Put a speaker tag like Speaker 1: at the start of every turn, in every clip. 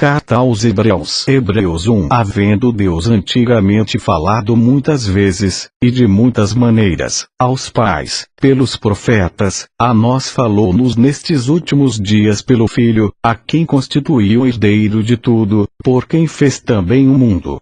Speaker 1: Carta aos Hebreus. Hebreus 1. Havendo Deus antigamente falado muitas vezes, e de muitas maneiras, aos pais, pelos profetas, a nós falou-nos nestes últimos dias pelo Filho, a quem constituiu herdeiro de tudo, por quem fez também o mundo.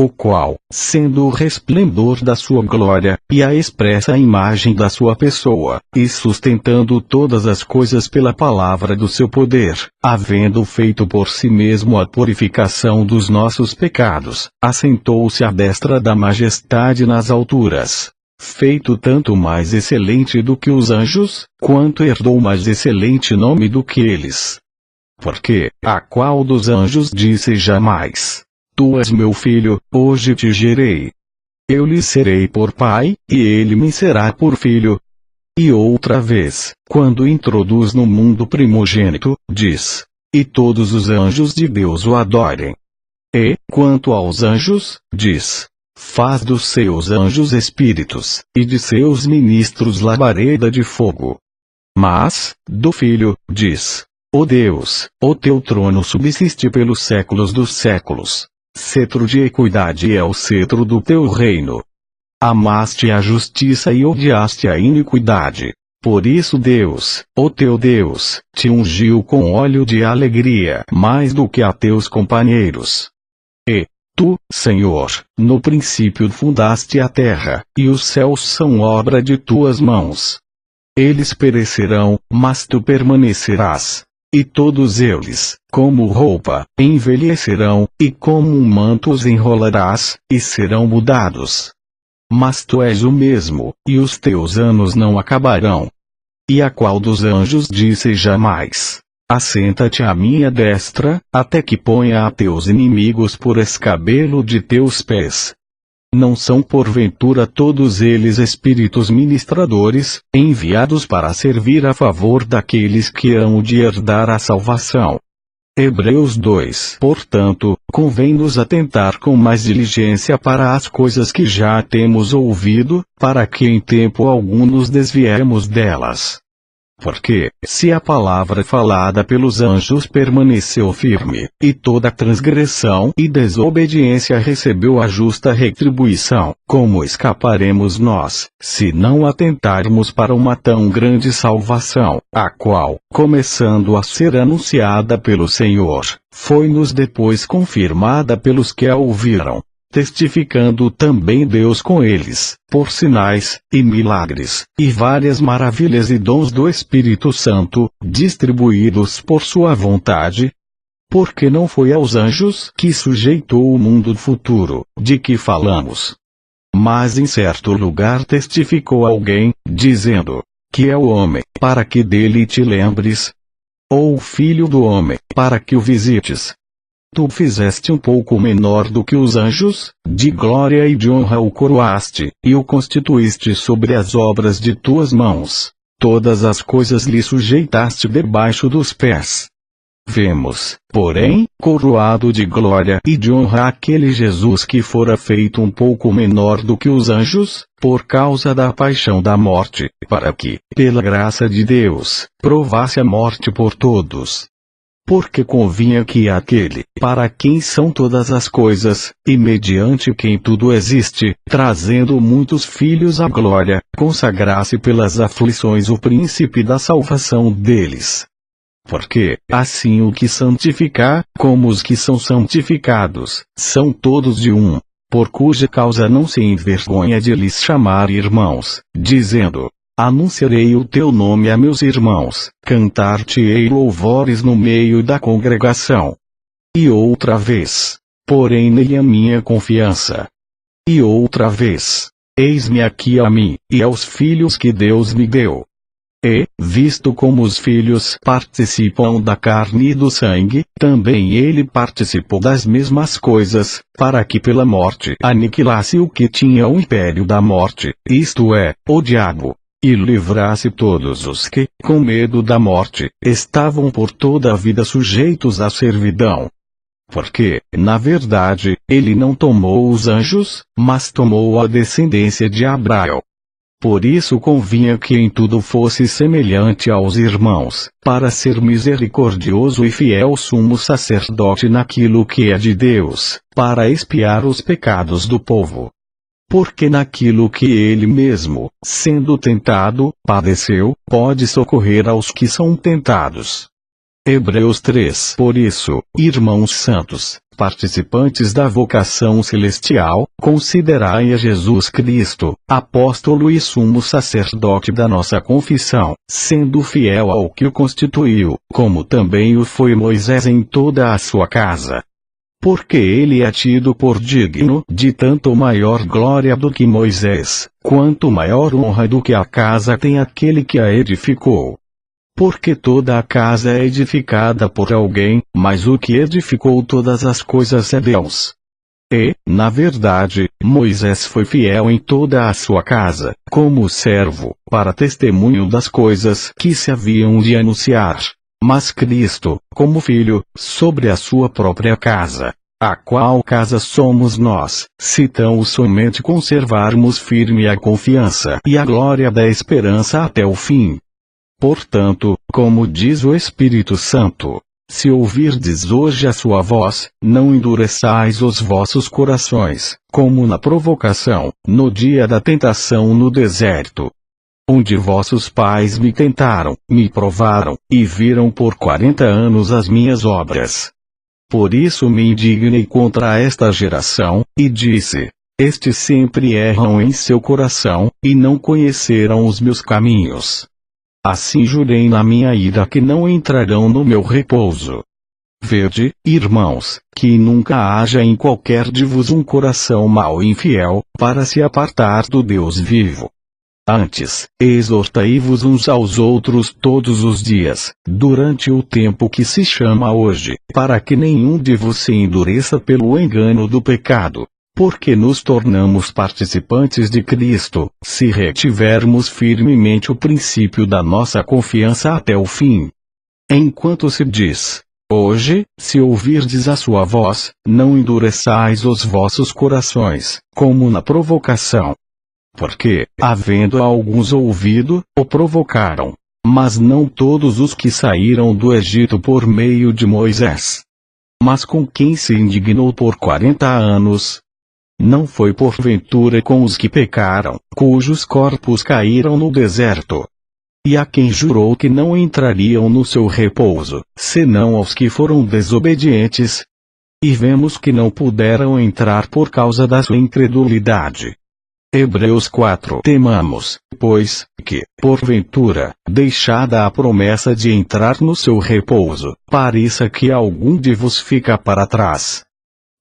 Speaker 1: O qual, sendo o resplendor da sua glória, e a expressa imagem da sua pessoa, e sustentando todas as coisas pela palavra do seu poder, havendo feito por si mesmo a purificação dos nossos pecados, assentou-se à destra da majestade nas alturas. Feito tanto mais excelente do que os anjos, quanto herdou mais excelente nome do que eles. Porque, a qual dos anjos disse jamais: Tu és meu filho, hoje te gerei. Eu lhe serei por pai, e ele me será por filho. E outra vez, quando introduz no mundo primogênito, diz: E todos os anjos de Deus o adorem. E, quanto aos anjos, diz: Faz dos seus anjos espíritos, e de seus ministros labareda de fogo. Mas, do filho, diz: Ó Deus, o teu trono subsiste pelos séculos dos séculos. Cetro de equidade é o cetro do teu reino. Amaste a justiça e odiaste a iniquidade. Por isso Deus, o teu Deus, te ungiu com óleo de alegria mais do que a teus companheiros. E, tu, Senhor, no princípio fundaste a terra, e os céus são obra de tuas mãos. Eles perecerão, mas tu permanecerás. E todos eles, como roupa, envelhecerão, e como um manto os enrolarás, e serão mudados. Mas tu és o mesmo, e os teus anos não acabarão. E a qual dos anjos disse jamais: Assenta-te à minha destra, até que ponha a teus inimigos por escabelo de teus pés? Não são porventura todos eles espíritos ministradores, enviados para servir a favor daqueles que hão de herdar a salvação? Hebreus 2. Portanto, convém-nos atentar com mais diligência para as coisas que já temos ouvido, para que em tempo algum nos desviemos delas. Porque, se a palavra falada pelos anjos permaneceu firme, e toda transgressão e desobediência recebeu a justa retribuição, como escaparemos nós, se não atentarmos para uma tão grande salvação, a qual, começando a ser anunciada pelo Senhor, foi-nos depois confirmada pelos que a ouviram? Testificando também Deus com eles, por sinais, e milagres, e várias maravilhas e dons do Espírito Santo, distribuídos por sua vontade? Porque não foi aos anjos que sujeitou o mundo futuro, de que falamos. Mas em certo lugar testificou alguém, dizendo: Que é o homem, para que dele te lembres? Ou o filho do homem, para que o visites? Tu fizeste um pouco menor do que os anjos, de glória e de honra o coroaste, e o constituíste sobre as obras de tuas mãos. Todas as coisas lhe sujeitaste debaixo dos pés. Vemos, porém, coroado de glória e de honra aquele Jesus que fora feito um pouco menor do que os anjos, por causa da paixão da morte, para que, pela graça de Deus, provasse a morte por todos. Porque convinha que aquele, para quem são todas as coisas, e mediante quem tudo existe, trazendo muitos filhos à glória, consagrasse pelas aflições o príncipe da salvação deles. Porque, assim o que santificar, como os que são santificados, são todos de um, por cuja causa não se envergonha de lhes chamar irmãos, dizendo: Anunciarei o teu nome a meus irmãos, cantar-te-ei louvores no meio da congregação. E outra vez, porém nele a minha confiança. E outra vez, eis-me aqui a mim, e aos filhos que Deus me deu. E, visto como os filhos participam da carne e do sangue, também ele participou das mesmas coisas, para que pela morte aniquilasse o que tinha o império da morte, isto é, o diabo. E livrasse todos os que, com medo da morte, estavam por toda a vida sujeitos à servidão. Porque, na verdade, ele não tomou os anjos, mas tomou a descendência de Abraão. Por isso convinha que em tudo fosse semelhante aos irmãos, para ser misericordioso e fiel sumo sacerdote naquilo que é de Deus, para expiar os pecados do povo. Porque naquilo que ele mesmo, sendo tentado, padeceu, pode socorrer aos que são tentados. Hebreus 3. Por isso, irmãos santos, participantes da vocação celestial, considerai a Jesus Cristo, apóstolo e sumo sacerdote da nossa confissão, sendo fiel ao que o constituiu, como também o foi Moisés em toda a sua casa. Porque ele é tido por digno de tanto maior glória do que Moisés, quanto maior honra do que a casa tem aquele que a edificou. Porque toda a casa é edificada por alguém, mas o que edificou todas as coisas é Deus. E, na verdade, Moisés foi fiel em toda a sua casa, como servo, para testemunho das coisas que se haviam de anunciar. Mas Cristo, como filho, sobre a sua própria casa, a qual casa somos nós, se tão somente conservarmos firme a confiança e a glória da esperança até o fim. Portanto, como diz o Espírito Santo, se ouvirdes hoje a sua voz, não endureçais os vossos corações, como na provocação, no dia da tentação no deserto. Onde vossos pais me tentaram, me provaram, e viram por 40 anos as minhas obras. Por isso me indignei contra esta geração, e disse: estes sempre erram em seu coração, e não conheceram os meus caminhos. Assim jurei na minha ira que não entrarão no meu repouso. Vede, irmãos, que nunca haja em qualquer de vos um coração mau e infiel, para se apartar do Deus vivo. Antes, exortai-vos uns aos outros todos os dias, durante o tempo que se chama hoje, para que nenhum de vos se endureça pelo engano do pecado. Porque nos tornamos participantes de Cristo, se retivermos firmemente o princípio da nossa confiança até o fim. Enquanto se diz: hoje, se ouvirdes a sua voz, não endureçais os vossos corações, como na provocação. Porque, havendo alguns ouvido, o provocaram. Mas não todos os que saíram do Egito por meio de Moisés. Mas com quem se indignou por 40 anos? Não foi porventura com os que pecaram, cujos corpos caíram no deserto. E a quem jurou que não entrariam no seu repouso, senão aos que foram desobedientes? E vemos que não puderam entrar por causa da sua incredulidade. Hebreus 4. Temamos, pois, que, porventura, deixada a promessa de entrar no seu repouso, pareça que algum de vos fica para trás.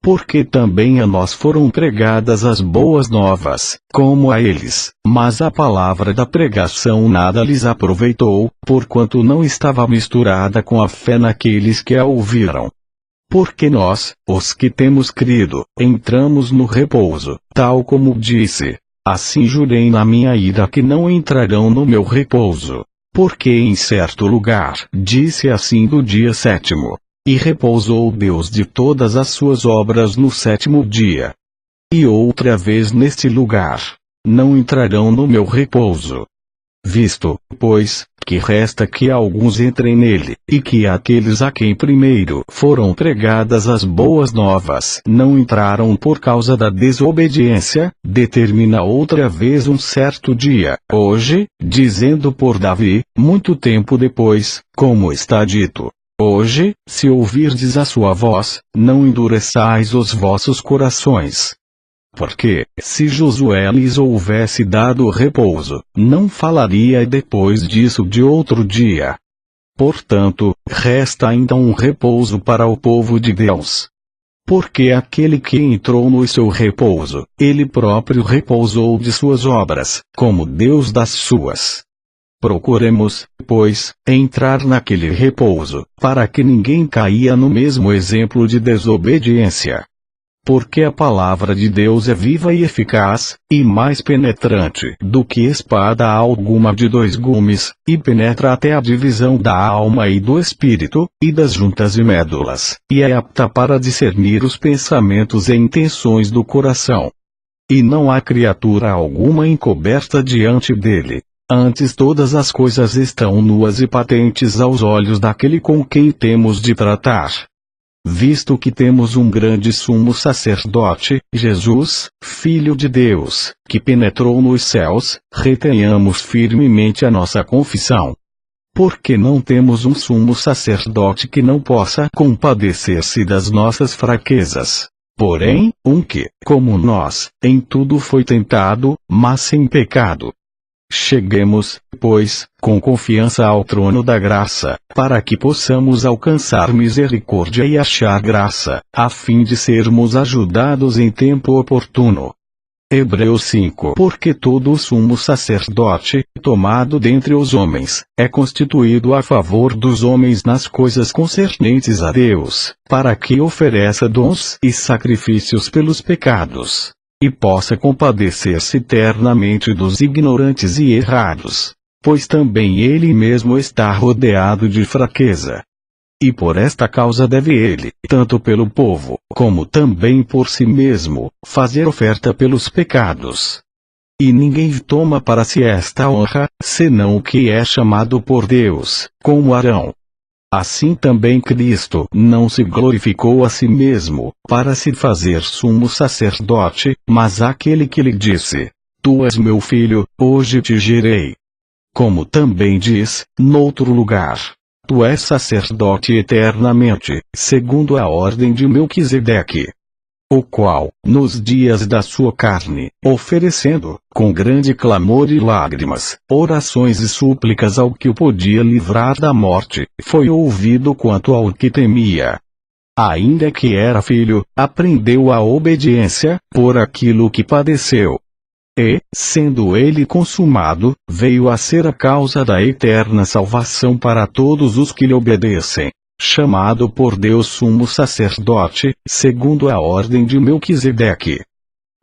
Speaker 1: Porque também a nós foram pregadas as boas novas, como a eles, mas a palavra da pregação nada lhes aproveitou, porquanto não estava misturada com a fé naqueles que a ouviram. Porque nós, os que temos crido, entramos no repouso, tal como disse: assim jurei na minha ira que não entrarão no meu repouso. Porque em certo lugar, disse assim do dia sétimo. E repousou Deus de todas as suas obras no sétimo dia. E outra vez neste lugar: não entrarão no meu repouso. Visto, pois, que resta que alguns entrem nele, e que aqueles a quem primeiro foram pregadas as boas novas não entraram por causa da desobediência, determina outra vez um certo dia, hoje, dizendo por Davi, muito tempo depois, como está dito: hoje, se ouvirdes a sua voz, não endureçais os vossos corações. Porque, se Josué lhes houvesse dado repouso, não falaria depois disso de outro dia. Portanto, resta ainda um repouso para o povo de Deus. Porque aquele que entrou no seu repouso, ele próprio repousou de suas obras, como Deus das suas. Procuremos, pois, entrar naquele repouso, para que ninguém caia no mesmo exemplo de desobediência. Porque a palavra de Deus é viva e eficaz, e mais penetrante do que espada alguma de 2 gumes, e penetra até a divisão da alma e do espírito, e das juntas e médulas, e é apta para discernir os pensamentos e intenções do coração. E não há criatura alguma encoberta diante dele. Antes todas as coisas estão nuas e patentes aos olhos daquele com quem temos de tratar. Visto que temos um grande sumo sacerdote, Jesus, Filho de Deus, que penetrou nos céus, retenhamos firmemente a nossa confissão. Porque não temos um sumo sacerdote que não possa compadecer-se das nossas fraquezas. Porém, um que, como nós, em tudo foi tentado, mas sem pecado. Cheguemos, pois, com confiança ao trono da graça, para que possamos alcançar misericórdia e achar graça, a fim de sermos ajudados em tempo oportuno. Hebreus 5. Porque todo o sumo sacerdote, tomado dentre os homens, é constituído a favor dos homens nas coisas concernentes a Deus, para que ofereça dons e sacrifícios pelos pecados, e possa compadecer-se eternamente dos ignorantes e errados, pois também ele mesmo está rodeado de fraqueza. E por esta causa deve ele, tanto pelo povo, como também por si mesmo, fazer oferta pelos pecados. E ninguém toma para si esta honra, senão o que é chamado por Deus, como Arão. Assim também Cristo não se glorificou a si mesmo, para se fazer sumo sacerdote, mas aquele que lhe disse: Tu és meu filho, hoje te gerei. Como também diz, noutro lugar: Tu és sacerdote eternamente, segundo a ordem de Melquisedeque. O qual, nos dias da sua carne, oferecendo, com grande clamor e lágrimas, orações e súplicas ao que o podia livrar da morte, foi ouvido quanto ao que temia. Ainda que era filho, aprendeu a obediência, por aquilo que padeceu. E, sendo ele consumado, veio a ser a causa da eterna salvação para todos os que lhe obedecem. Chamado por Deus sumo sacerdote, segundo a ordem de Melquisedeque.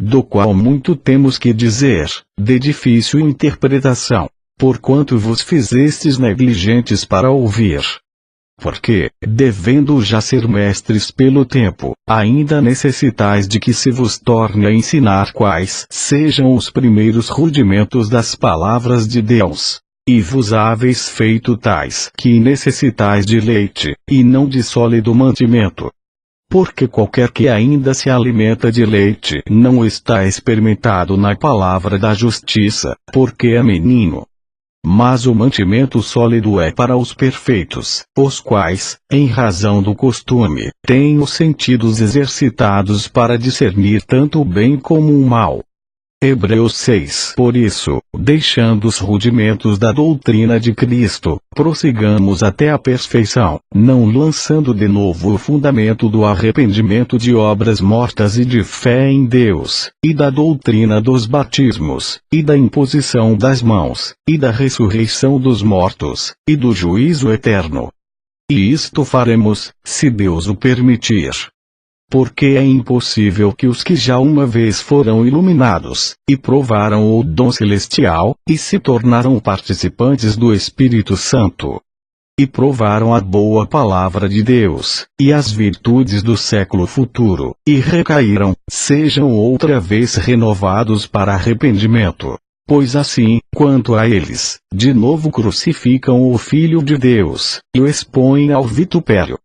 Speaker 1: Do qual muito temos que dizer, de difícil interpretação, porquanto vos fizestes negligentes para ouvir. Porque, devendo já ser mestres pelo tempo, ainda necessitais de que se vos torne a ensinar quais sejam os primeiros rudimentos das palavras de Deus. E vos haveis feito tais que necessitais de leite, e não de sólido mantimento. Porque qualquer que ainda se alimenta de leite não está experimentado na palavra da justiça, porque é menino. Mas o mantimento sólido é para os perfeitos, os quais, em razão do costume, têm os sentidos exercitados para discernir tanto o bem como o mal. Hebreus 6. Por isso, deixando os rudimentos da doutrina de Cristo, prossigamos até a perfeição, não lançando de novo o fundamento do arrependimento de obras mortas e de fé em Deus, e da doutrina dos batismos, e da imposição das mãos, e da ressurreição dos mortos, e do juízo eterno. E isto faremos, se Deus o permitir. Porque é impossível que os que já uma vez foram iluminados, e provaram o dom celestial, e se tornaram participantes do Espírito Santo, e provaram a boa palavra de Deus, e as virtudes do século futuro, e recaíram, sejam outra vez renovados para arrependimento. Pois assim, quanto a eles, de novo crucificam o Filho de Deus, e o expõem ao vitupério.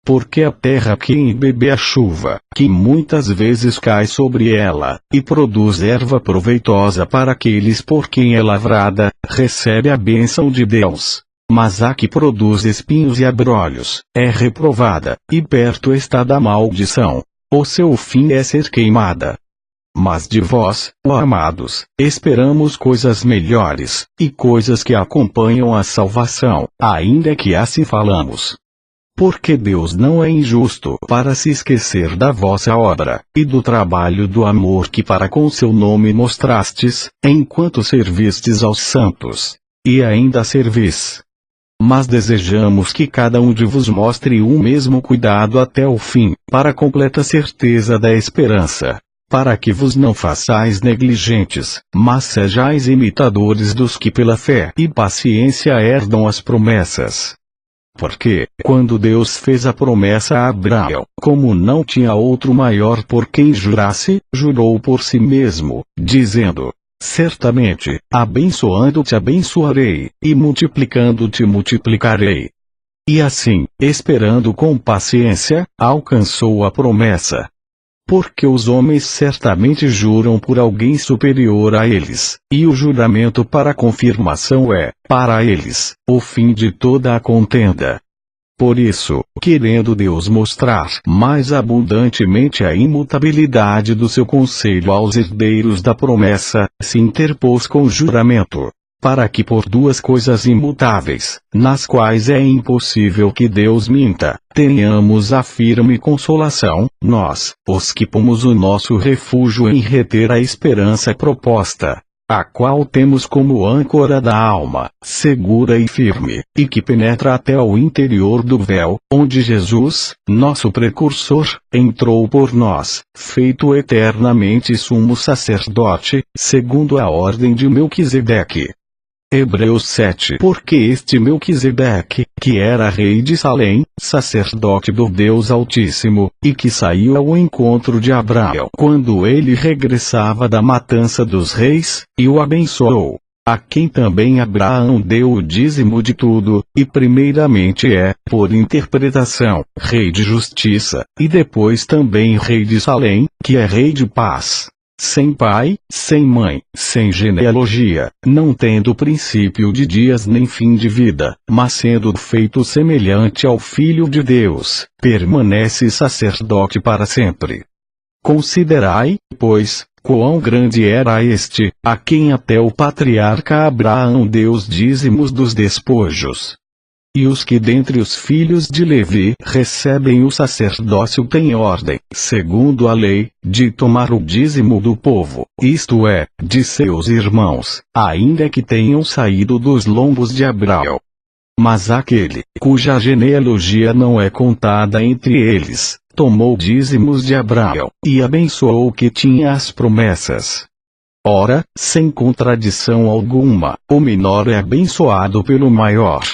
Speaker 1: Porque a terra que embebe a chuva, que muitas vezes cai sobre ela, e produz erva proveitosa para aqueles por quem é lavrada, recebe a bênção de Deus. Mas a que produz espinhos e abrolhos, é reprovada, e perto está da maldição. O seu fim é ser queimada. Mas de vós, ó amados, esperamos coisas melhores, e coisas que acompanham a salvação, ainda que assim falamos. Porque Deus não é injusto para se esquecer da vossa obra, e do trabalho do amor que para com seu nome mostrastes, enquanto servistes aos santos. E ainda servis. Mas desejamos que cada um de vos mostre o mesmo cuidado até o fim, para a completa certeza da esperança. Para que vos não façais negligentes, mas sejais imitadores dos que pela fé e paciência herdam as promessas. Porque, quando Deus fez a promessa a Abraão, como não tinha outro maior por quem jurasse, jurou por si mesmo, dizendo: certamente, abençoando-te abençoarei, e multiplicando-te multiplicarei. E assim, esperando com paciência, alcançou a promessa. Porque os homens certamente juram por alguém superior a eles, e o juramento para confirmação é, para eles, o fim de toda a contenda. Por isso, querendo Deus mostrar mais abundantemente a imutabilidade do seu conselho aos herdeiros da promessa, se interpôs com juramento, para que por duas coisas imutáveis, nas quais é impossível que Deus minta, tenhamos a firme consolação, nós, os que pomos o nosso refúgio em reter a esperança proposta, a qual temos como âncora da alma, segura e firme, e que penetra até ao interior do véu, onde Jesus, nosso precursor, entrou por nós, feito eternamente sumo sacerdote, segundo a ordem de Melquisedeque. Hebreus 7. Porque este Melquisedeque, que era rei de Salém, sacerdote do Deus Altíssimo, e que saiu ao encontro de Abraão quando ele regressava da matança dos reis, e o abençoou, a quem também Abraão deu o dízimo de tudo, e primeiramente é, por interpretação, rei de justiça, e depois também rei de Salém, que é rei de paz. Sem pai, sem mãe, sem genealogia, não tendo princípio de dias nem fim de vida, mas sendo feito semelhante ao Filho de Deus, permanece sacerdote para sempre. Considerai, pois, quão grande era este, a quem até o patriarca Abraão deu os dízimos dos despojos. E os que dentre os filhos de Levi recebem o sacerdócio têm ordem, segundo a lei, de tomar o dízimo do povo, isto é, de seus irmãos, ainda que tenham saído dos lombos de Abraão. Mas aquele, cuja genealogia não é contada entre eles, tomou dízimos de Abraão, e abençoou o que tinha as promessas. Ora, sem contradição alguma, o menor é abençoado pelo maior.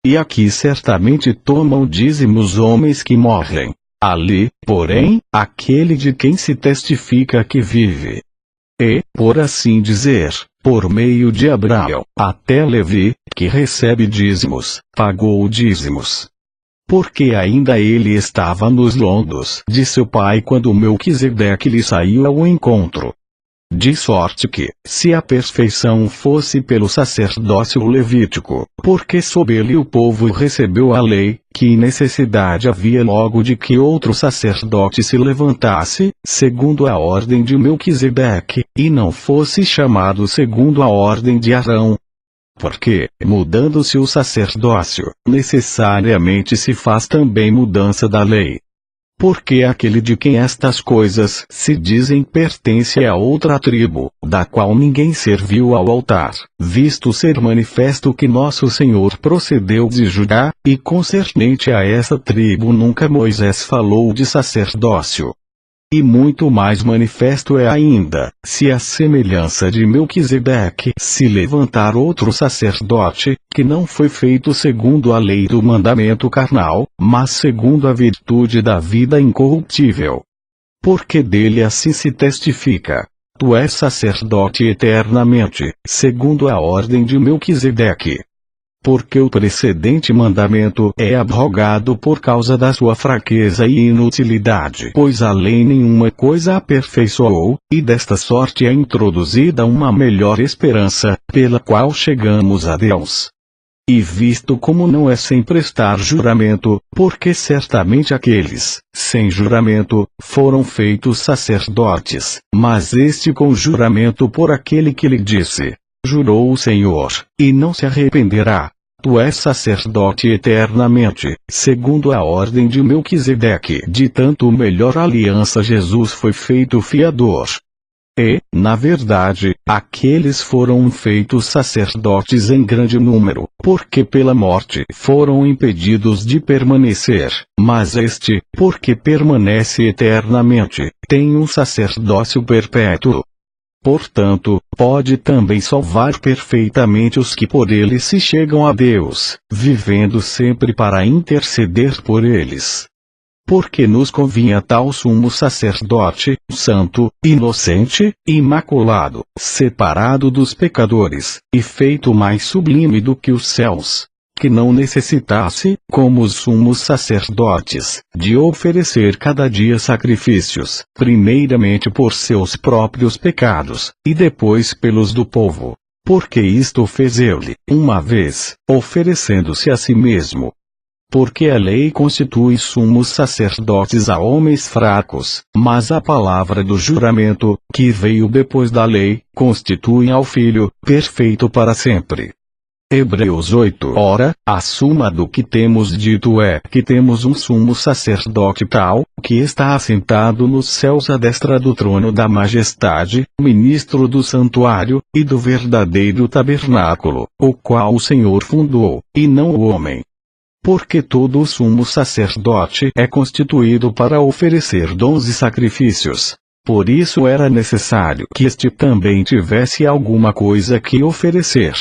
Speaker 1: E aqui certamente tomam dízimos homens que morrem. Ali, porém, aquele de quem se testifica que vive. E, por assim dizer, por meio de Abraão, até Levi, que recebe dízimos, pagou dízimos. Porque ainda ele estava nos lombos de seu pai quando Melquisedeque lhe saiu ao encontro. De sorte que, se a perfeição fosse pelo sacerdócio levítico, porque sob ele o povo recebeu a lei, que necessidade havia logo de que outro sacerdote se levantasse, segundo a ordem de Melquisedeque, e não fosse chamado segundo a ordem de Arão. Porque, mudando-se o sacerdócio, necessariamente se faz também mudança da lei. Porque aquele de quem estas coisas se dizem pertence a outra tribo, da qual ninguém serviu ao altar, visto ser manifesto que nosso Senhor procedeu de Judá, e concernente a essa tribo nunca Moisés falou de sacerdócio. E muito mais manifesto é ainda, se a semelhança de Melquisedeque se levantar outro sacerdote, que não foi feito segundo a lei do mandamento carnal, mas segundo a virtude da vida incorruptível. Porque dele assim se testifica: tu és sacerdote eternamente, segundo a ordem de Melquisedeque. Porque o precedente mandamento é abrogado por causa da sua fraqueza e inutilidade, pois a lei nenhuma coisa aperfeiçoou, e desta sorte é introduzida uma melhor esperança, pela qual chegamos a Deus. E visto como não é sem prestar juramento, porque certamente aqueles, sem juramento, foram feitos sacerdotes, mas este com juramento por aquele que lhe disse: jurou o Senhor, e não se arrependerá. Tu és sacerdote eternamente, segundo a ordem de Melquisedeque. De tanto melhor aliança Jesus foi feito fiador. E, na verdade, aqueles foram feitos sacerdotes em grande número, porque pela morte foram impedidos de permanecer, mas este, porque permanece eternamente, tem um sacerdócio perpétuo. Portanto, pode também salvar perfeitamente os que por ele se chegam a Deus, vivendo sempre para interceder por eles. Porque nos convinha tal sumo sacerdote, santo, inocente, imaculado, separado dos pecadores, e feito mais sublime do que os céus, que não necessitasse, como os sumos sacerdotes, de oferecer cada dia sacrifícios, primeiramente por seus próprios pecados, e depois pelos do povo. Porque isto fez ele, uma vez, oferecendo-se a si mesmo. Porque a lei constitui sumos sacerdotes a homens fracos, mas a palavra do juramento, que veio depois da lei, constitui ao Filho, perfeito para sempre. Hebreus 8. Ora, a suma do que temos dito é que temos um sumo sacerdote tal, que está assentado nos céus à destra do trono da majestade, ministro do santuário, e do verdadeiro tabernáculo, o qual o Senhor fundou, e não o homem. Porque todo o sumo sacerdote é constituído para oferecer dons e sacrifícios. Por isso era necessário que este também tivesse alguma coisa que oferecer.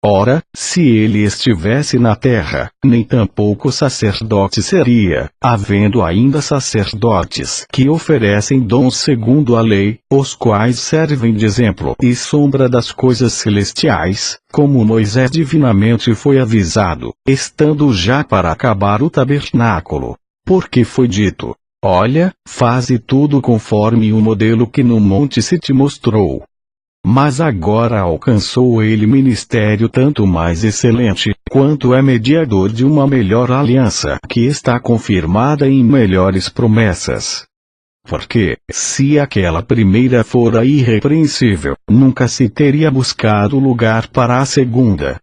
Speaker 1: Ora, se ele estivesse na terra, nem tampouco sacerdote seria, havendo ainda sacerdotes que oferecem dons segundo a lei, os quais servem de exemplo e sombra das coisas celestiais, como Moisés divinamente foi avisado, estando já para acabar o tabernáculo. Porque foi dito: olha, faze tudo conforme o modelo que no monte se te mostrou. Mas agora alcançou ele ministério tanto mais excelente, quanto é mediador de uma melhor aliança que está confirmada em melhores promessas. Porque, se aquela primeira fora irrepreensível, nunca se teria buscado lugar para a segunda.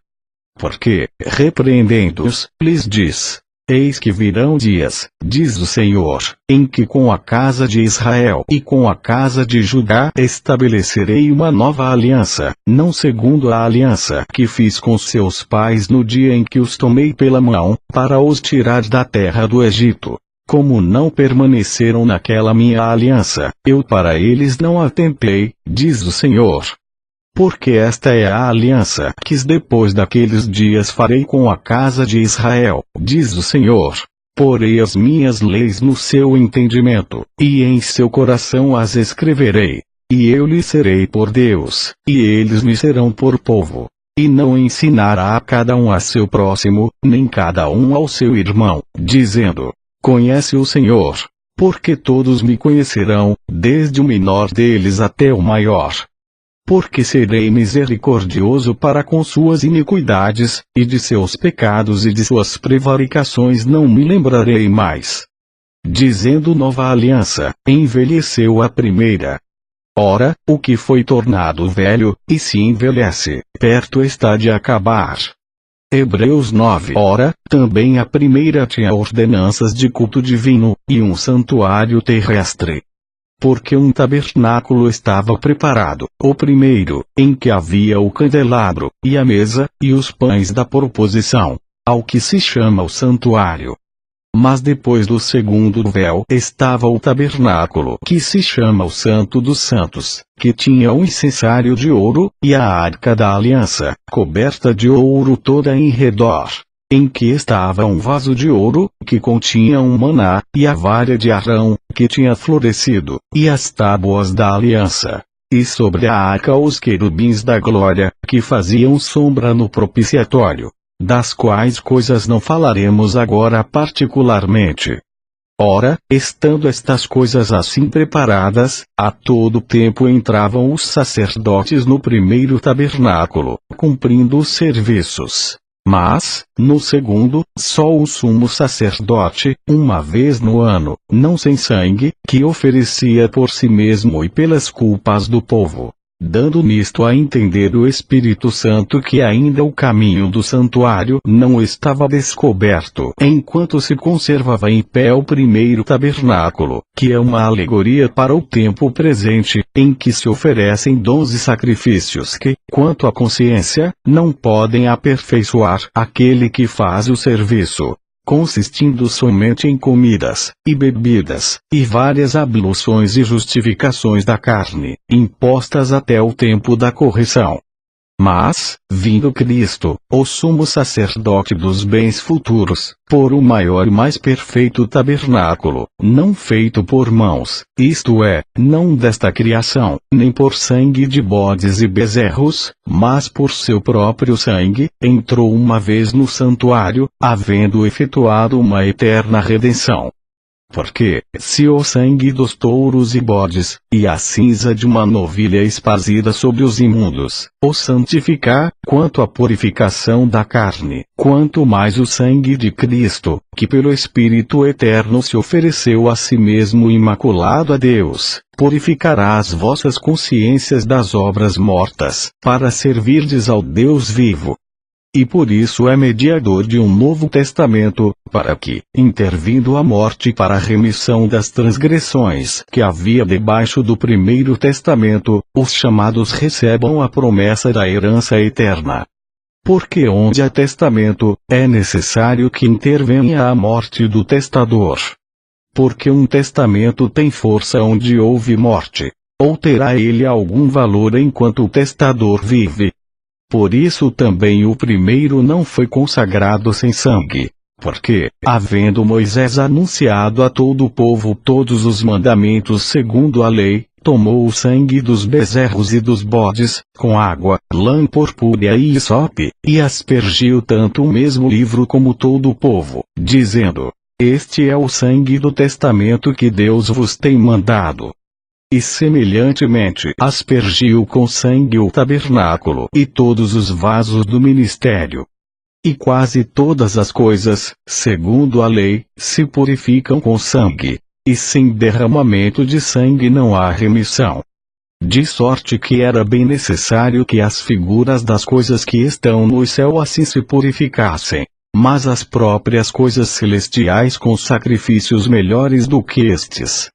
Speaker 1: Porque, repreendendo-os, lhes diz: eis que virão dias, diz o Senhor, em que com a casa de Israel e com a casa de Judá estabelecerei uma nova aliança, não segundo a aliança que fiz com seus pais no dia em que os tomei pela mão, para os tirar da terra do Egito. Como não permaneceram naquela minha aliança, eu para eles não atentei, diz o Senhor. Porque esta é a aliança que depois daqueles dias farei com a casa de Israel, diz o Senhor. Porei as minhas leis no seu entendimento, e em seu coração as escreverei. E eu lhes serei por Deus, e eles me serão por povo. E não ensinará a cada um a seu próximo, nem cada um ao seu irmão, dizendo: conhece o Senhor. Porque todos me conhecerão, desde o menor deles até o maior. Porque serei misericordioso para com suas iniquidades, e de seus pecados e de suas prevaricações não me lembrarei mais. Dizendo nova aliança, envelheceu a primeira. Ora, o que foi tornado velho, e se envelhece, perto está de acabar. Hebreus 9. Ora, também a primeira tinha ordenanças de culto divino, e um santuário terrestre. Porque um tabernáculo estava preparado, o primeiro, em que havia o candelabro, e a mesa, e os pães da proposição, ao que se chama o santuário. Mas depois do segundo véu estava o tabernáculo que se chama o Santo dos Santos, que tinha um incensário de ouro, e a arca da aliança, coberta de ouro toda em redor. Em que estava um vaso de ouro, que continha um maná, e a vara de Arão, que tinha florescido, e as tábuas da aliança. E sobre a arca os querubins da glória, que faziam sombra no propiciatório. Das quais coisas não falaremos agora particularmente. Ora, estando estas coisas assim preparadas, a todo tempo entravam os sacerdotes no primeiro tabernáculo, cumprindo os serviços. Mas, no segundo, só o sumo sacerdote, uma vez no ano, não sem sangue, que oferecia por si mesmo e pelas culpas do povo. Dando nisto a entender o Espírito Santo que ainda o caminho do santuário não estava descoberto, enquanto se conservava em pé o primeiro tabernáculo, que é uma alegoria para o tempo presente, em que se oferecem dons e sacrifícios que, quanto à consciência, não podem aperfeiçoar aquele que faz o serviço. consistindo somente em comidas, e bebidas, e várias abluções e justificações da carne, impostas até o tempo da correção. Mas, vindo Cristo, o sumo sacerdote dos bens futuros, por o maior e mais perfeito tabernáculo, não feito por mãos, isto é, não desta criação, nem por sangue de bodes e bezerros, mas por seu próprio sangue, entrou uma vez no santuário, havendo efetuado uma eterna redenção. Porque, se o sangue dos touros e bodes, e a cinza de uma novilha esparcida sobre os imundos, o santificar, quanto à purificação da carne, quanto mais o sangue de Cristo, que pelo Espírito Eterno se ofereceu a si mesmo imaculado a Deus, purificará as vossas consciências das obras mortas, para servirdes ao Deus vivo. E por isso é mediador de um novo testamento, para que, intervindo a morte para a remissão das transgressões que havia debaixo do primeiro testamento, os chamados recebam a promessa da herança eterna. Porque onde há testamento, é necessário que intervenha a morte do testador. Porque um testamento tem força onde houve morte. Ou terá ele algum valor enquanto o testador vive? Por isso também o primeiro não foi consagrado sem sangue. Porque, havendo Moisés anunciado a todo o povo todos os mandamentos segundo a lei, tomou o sangue dos bezerros e dos bodes, com água, lã purpúrea e hisope, e aspergiu tanto o mesmo livro como todo o povo, dizendo: Este é o sangue do testamento que Deus vos tem mandado. E semelhantemente aspergiu com sangue o tabernáculo e todos os vasos do ministério. E quase todas as coisas, segundo a lei, se purificam com sangue. E sem derramamento de sangue não há remissão. De sorte que era bem necessário que as figuras das coisas que estão no céu assim se purificassem. Mas as próprias coisas celestiais com sacrifícios melhores do que estes.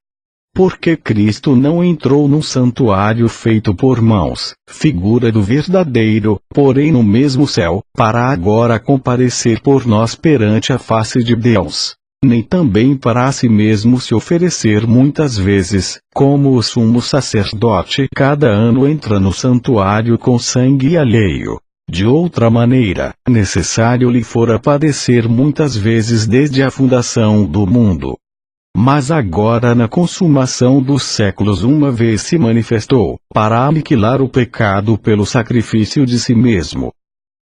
Speaker 1: Porque Cristo não entrou num santuário feito por mãos, figura do verdadeiro, porém no mesmo céu, para agora comparecer por nós perante a face de Deus. Nem também para a si mesmo se oferecer muitas vezes, como o sumo sacerdote cada ano entra no santuário com sangue alheio. De outra maneira, necessário lhe fora padecer muitas vezes desde a fundação do mundo. Mas agora na consumação dos séculos uma vez se manifestou, para aniquilar o pecado pelo sacrifício de si mesmo.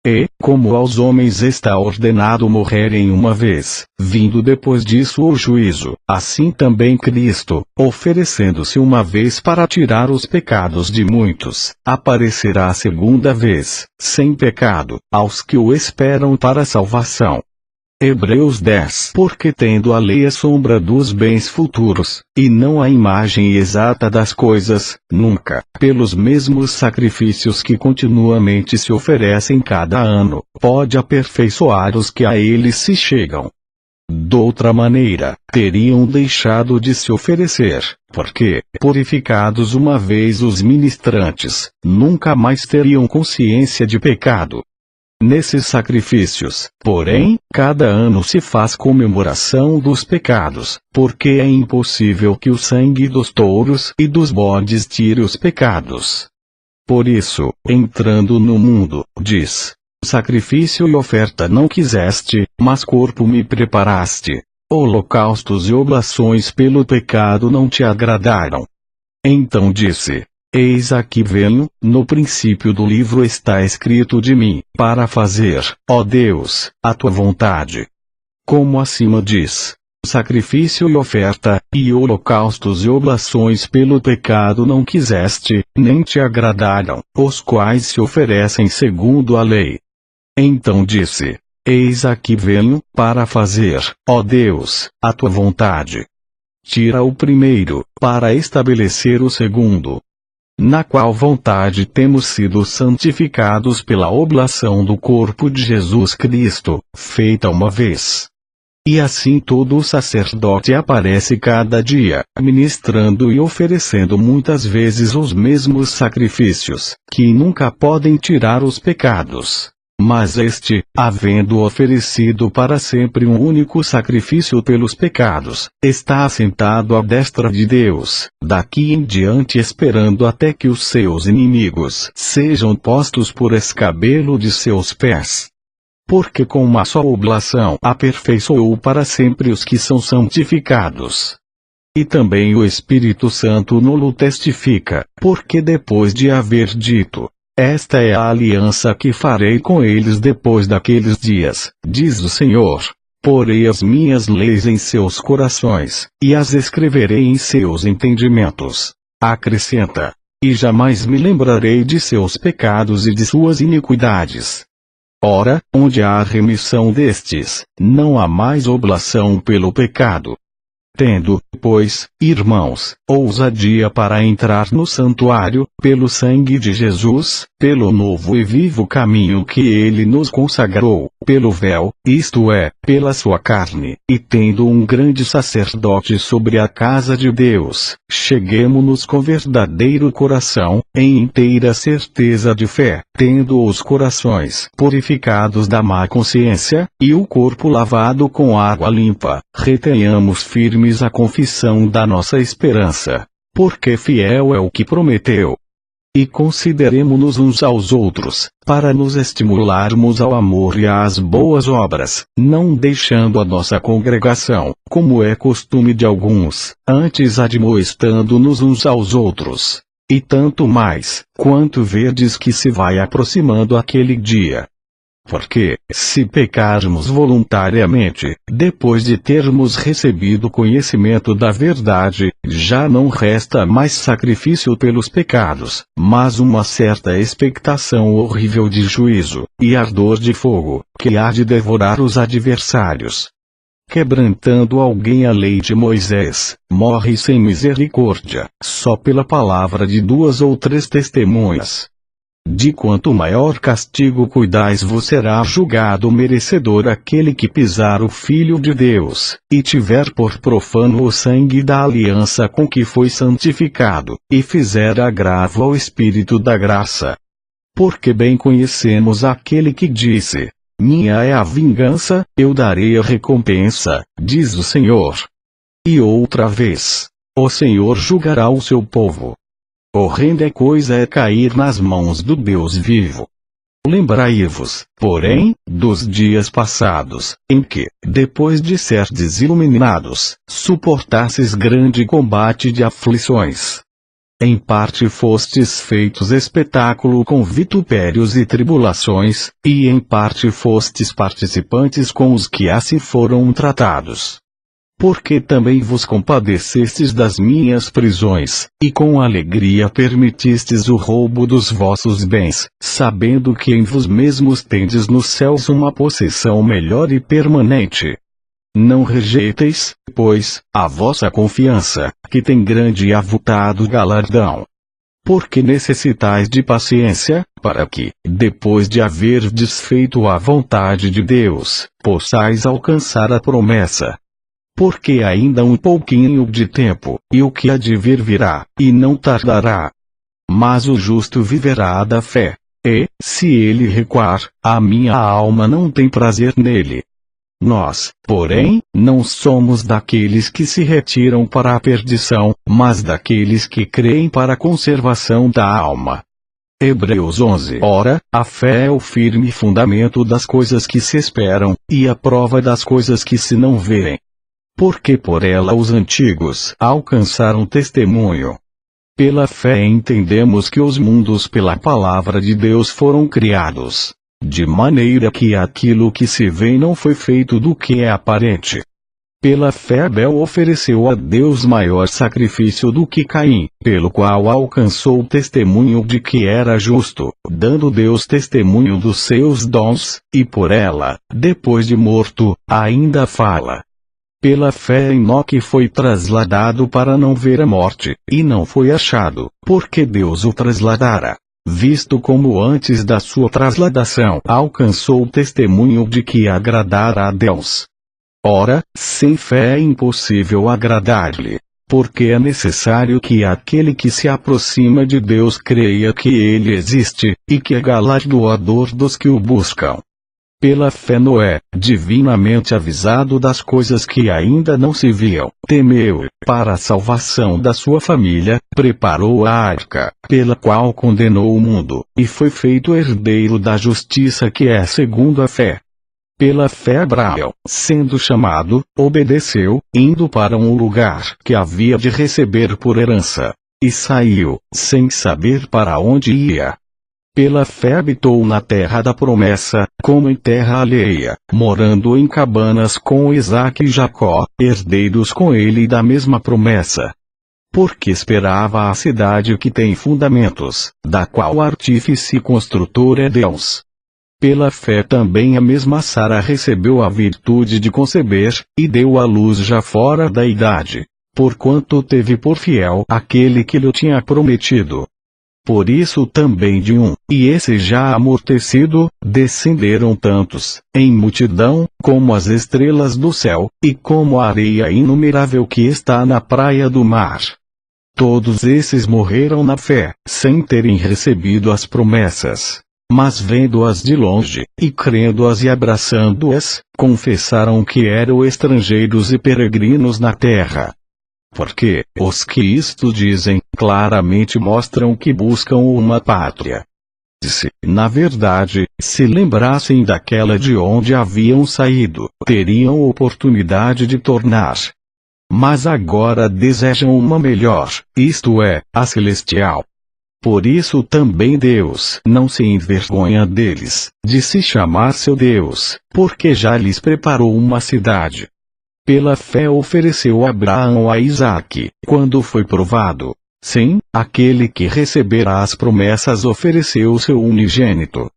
Speaker 1: E, como aos homens está ordenado morrerem uma vez, vindo depois disso o juízo, assim também Cristo, oferecendo-se uma vez para tirar os pecados de muitos, aparecerá a segunda vez, sem pecado, aos que o esperam para a salvação. Hebreus 10. Porque tendo a lei a sombra dos bens futuros, e não a imagem exata das coisas, nunca, pelos mesmos sacrifícios que continuamente se oferecem cada ano, pode aperfeiçoar os que a eles se chegam. Doutra maneira, teriam deixado de se oferecer, porque, purificados uma vez os ministrantes, nunca mais teriam consciência de pecado. Nesses sacrifícios, porém, cada ano se faz comemoração dos pecados, porque é impossível que o sangue dos touros e dos bodes tire os pecados. Por isso, entrando no mundo, diz: sacrifício e oferta não quiseste, mas corpo me preparaste. Holocaustos e oblações pelo pecado não te agradaram. Então disse: Eis aqui venho, no princípio do livro está escrito de mim, para fazer, ó Deus, a tua vontade. Como acima diz: sacrifício e oferta, e holocaustos e oblações pelo pecado não quiseste, nem te agradaram, os quais se oferecem segundo a lei. Então disse: Eis aqui venho, para fazer, ó Deus, a tua vontade. Tira o primeiro, para estabelecer o segundo. Na qual vontade temos sido santificados pela oblação do corpo de Jesus Cristo, feita uma vez. E assim todo o sacerdote aparece cada dia, ministrando e oferecendo muitas vezes os mesmos sacrifícios, que nunca podem tirar os pecados. Mas este, havendo oferecido para sempre um único sacrifício pelos pecados, está assentado à destra de Deus, daqui em diante esperando até que os seus inimigos sejam postos por escabelo de seus pés. Porque com uma só oblação aperfeiçoou para sempre os que são santificados. E também o Espírito Santo nolo testifica, porque depois de haver dito: esta é a aliança que farei com eles depois daqueles dias, diz o Senhor. Porei as minhas leis em seus corações, e as escreverei em seus entendimentos. Acrescenta: e jamais me lembrarei de seus pecados e de suas iniquidades. Ora, onde há remissão destes, não há mais oblação pelo pecado. Tendo, pois, irmãos, ousadia para entrar no santuário, pelo sangue de Jesus, pelo novo e vivo caminho que ele nos consagrou, pelo véu, isto é, pela sua carne, e tendo um grande sacerdote sobre a casa de Deus, cheguemo-nos com verdadeiro coração, em inteira certeza de fé, tendo os corações purificados da má consciência, e o corpo lavado com água limpa, retenhamos firmes a confissão da nossa esperança, porque fiel é o que prometeu. E consideremo-nos uns aos outros, para nos estimularmos ao amor e às boas obras, não deixando a nossa congregação, como é costume de alguns, antes admoestando-nos uns aos outros. E tanto mais, quanto verdes que se vai aproximando aquele dia. Porque, se pecarmos voluntariamente, depois de termos recebido conhecimento da verdade, já não resta mais sacrifício pelos pecados, mas uma certa expectação horrível de juízo, e ardor de fogo, que há de devorar os adversários. Quebrantando alguém a lei de Moisés, morre sem misericórdia, só pela palavra de 2 ou 3 testemunhas. De quanto maior castigo cuidais vos será julgado merecedor aquele que pisar o Filho de Deus, e tiver por profano o sangue da aliança com que foi santificado, e fizer agravo ao Espírito da graça. Porque bem conhecemos aquele que disse: minha é a vingança, eu darei a recompensa, diz o Senhor. E outra vez: o Senhor julgará o seu povo. Horrenda coisa é cair nas mãos do Deus vivo. Lembrai-vos, porém, dos dias passados, em que, depois de serdes iluminados, suportastes grande combate de aflições. Em parte fostes feitos espetáculo com vitupérios e tribulações, e em parte fostes participantes com os que assim foram tratados. Porque também vos compadecestes das minhas prisões, e com alegria permitistes o roubo dos vossos bens, sabendo que em vos mesmos tendes nos céus uma possessão melhor e permanente. Não rejeiteis, pois, a vossa confiança, que tem grande e avultado galardão. Porque necessitais de paciência, para que, depois de haver desfeito a vontade de Deus, possais alcançar a promessa. Porque ainda um pouquinho de tempo, e o que há de vir virá, e não tardará. Mas o justo viverá da fé. E, se ele recuar, a minha alma não tem prazer nele. Nós, porém, não somos daqueles que se retiram para a perdição, mas daqueles que creem para a conservação da alma. Hebreus 11. Ora, a fé é o firme fundamento das coisas que se esperam, e a prova das coisas que se não veem. Porque por ela os antigos alcançaram testemunho. Pela fé entendemos que os mundos pela palavra de Deus foram criados, de maneira que aquilo que se vê não foi feito do que é aparente. Pela fé Abel ofereceu a Deus maior sacrifício do que Caim, pelo qual alcançou o testemunho de que era justo, dando Deus testemunho dos seus dons, e por ela, depois de morto, ainda fala. Pela fé Enoque foi trasladado para não ver a morte, e não foi achado, porque Deus o trasladara, visto como antes da sua trasladação alcançou o testemunho de que agradara a Deus. Ora, sem fé é impossível agradar-lhe. porque é necessário que aquele que se aproxima de Deus creia que Ele existe, e que é galardoador dos que o buscam. Pela fé Noé, divinamente avisado das coisas que ainda não se viam, temeu, para a salvação da sua família, preparou a arca, pela qual condenou o mundo, e foi feito herdeiro da justiça que é segundo a fé. Pela fé Abraão, sendo chamado, obedeceu, indo para um lugar que havia de receber por herança. E saiu, sem saber para onde ia. Pela fé habitou na terra da promessa, como em terra alheia, morando em cabanas com Isaque e Jacó, herdeiros com ele da mesma promessa. Porque esperava a cidade que tem fundamentos, da qual artífice e construtor é Deus. Pela fé também a mesma Sara recebeu a virtude de conceber, e deu à luz já fora da idade, porquanto teve por fiel aquele que lhe tinha prometido. Por isso também de um, e esse já amortecido, descenderam tantos, em multidão, como as estrelas do céu, e como a areia inumerável que está na praia do mar. Todos esses morreram na fé, sem terem recebido as promessas. Mas vendo-as de longe, e crendo-as e abraçando-as, confessaram que eram estrangeiros e peregrinos na terra. Porque, os que isto dizem, claramente mostram que buscam uma pátria. Se, na verdade, se lembrassem daquela de onde haviam saído, teriam oportunidade de tornar. Mas agora desejam uma melhor, isto é, a celestial. Por isso também Deus não se envergonha deles, de se chamar seu Deus, porque já lhes preparou uma cidade. Pela fé ofereceu Abraão a Isaque, quando foi provado. Sim, aquele que recebera as promessas ofereceu seu unigênito.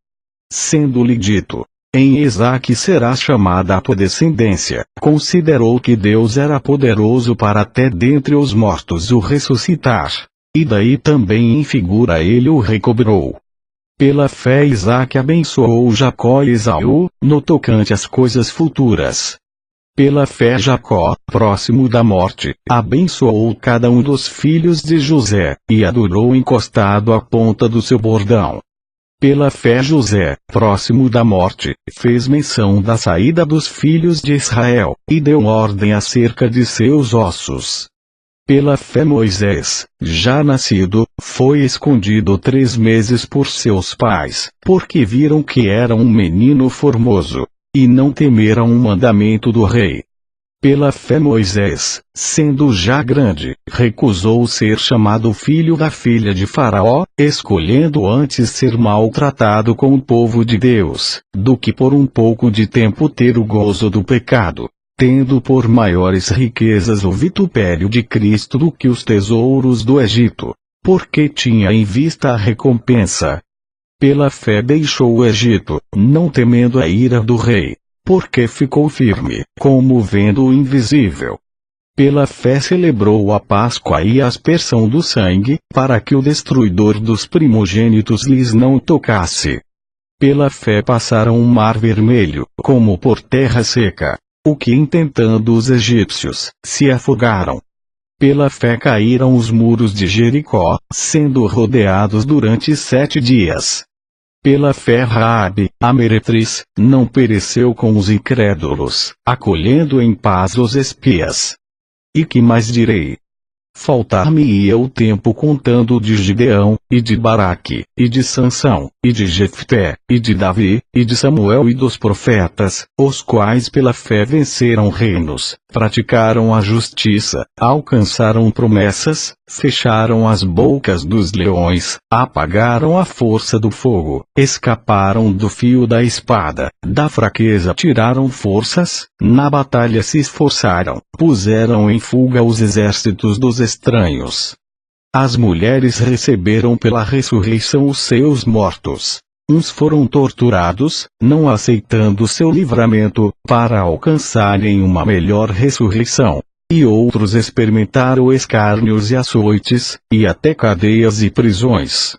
Speaker 1: Sendo-lhe dito, em Isaque será chamada a tua descendência, considerou que Deus era poderoso para até dentre os mortos o ressuscitar. E daí também em figura ele o recobrou. Pela fé Isaque abençoou Jacó e Esaú, no tocante às coisas futuras. Pela fé Jacó, próximo da morte, abençoou cada um dos filhos de José, e adorou encostado à ponta do seu bordão. Pela fé José, próximo da morte, fez menção da saída dos filhos de Israel, e deu ordem acerca de seus ossos. Pela fé Moisés, já nascido, foi escondido 3 meses por seus pais, porque viram que era um menino formoso, e não temeram o mandamento do rei. Pela fé Moisés, sendo já grande, recusou ser chamado filho da filha de Faraó, escolhendo antes ser maltratado com o povo de Deus, do que por um pouco de tempo ter o gozo do pecado, tendo por maiores riquezas o vitupério de Cristo do que os tesouros do Egito, porque tinha em vista a recompensa. Pela fé deixou o Egito, não temendo a ira do rei, porque ficou firme, como vendo o invisível. Pela fé celebrou a Páscoa e a aspersão do sangue, para que o destruidor dos primogênitos lhes não tocasse. Pela fé passaram o mar vermelho, como por terra seca, o que intentando os egípcios, se afogaram. Pela fé caíram os muros de Jericó, sendo rodeados durante 7 dias. Pela fé Raabe, a meretriz, não pereceu com os incrédulos, acolhendo em paz os espias. E que mais direi? Faltar-me-ia o tempo contando de Gideão, e de Baraque, e de Sansão, e de Jefté, e de Davi, e de Samuel e dos profetas, os quais pela fé venceram reinos, praticaram a justiça, alcançaram promessas, fecharam as bocas dos leões, apagaram a força do fogo, escaparam do fio da espada, da fraqueza tiraram forças, na batalha se esforçaram, puseram em fuga os exércitos dos estranhos. As mulheres receberam pela ressurreição os seus mortos. Uns foram torturados, não aceitando seu livramento, para alcançarem uma melhor ressurreição. E outros experimentaram escárnios e açoites, e até cadeias e prisões.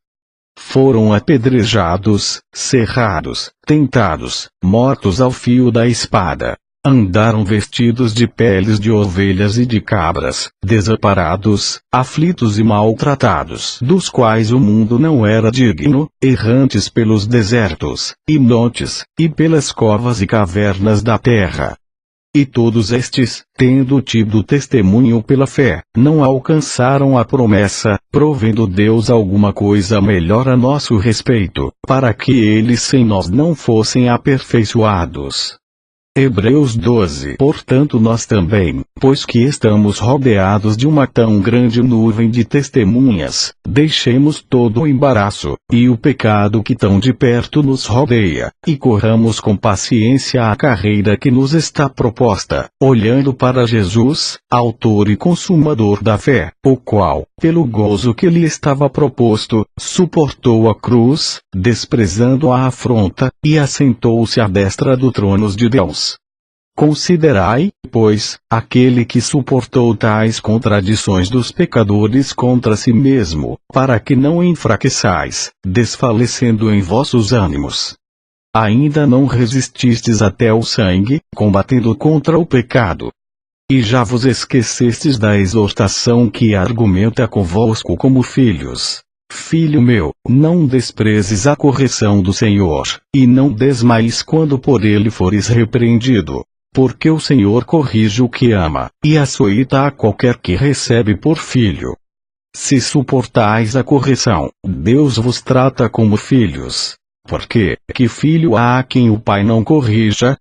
Speaker 1: Foram apedrejados, cerrados, tentados, mortos ao fio da espada. andaram vestidos de peles de ovelhas e de cabras, desamparados, aflitos e maltratados, dos quais o mundo não era digno, errantes pelos desertos, e montes, e pelas covas e cavernas da terra. E todos estes, tendo tido testemunho pela fé, não alcançaram a promessa, provendo Deus alguma coisa melhor a nosso respeito, para que eles sem nós não fossem aperfeiçoados. Hebreus 12. Portanto nós também, pois que estamos rodeados de uma tão grande nuvem de testemunhas, deixemos todo o embaraço, e o pecado que tão de perto nos rodeia, e corramos com paciência a carreira que nos está proposta, olhando para Jesus, autor e consumador da fé, o qual, pelo gozo que lhe estava proposto, suportou a cruz, desprezando a afronta, e assentou-se à destra do trono de Deus. Considerai, pois, aquele que suportou tais contradições dos pecadores contra si mesmo, para que não enfraqueçais, desfalecendo em vossos ânimos. Ainda não resististes até o sangue, combatendo contra o pecado. E já vos esquecestes da exortação que argumenta convosco como filhos. Filho meu, não desprezes a correção do Senhor, e não desmaies quando por ele fores repreendido. Porque o Senhor corrige o que ama, e açoita a qualquer que recebe por filho. Se suportais a correção, Deus vos trata como filhos. Porque, que filho há a quem o pai não corrija?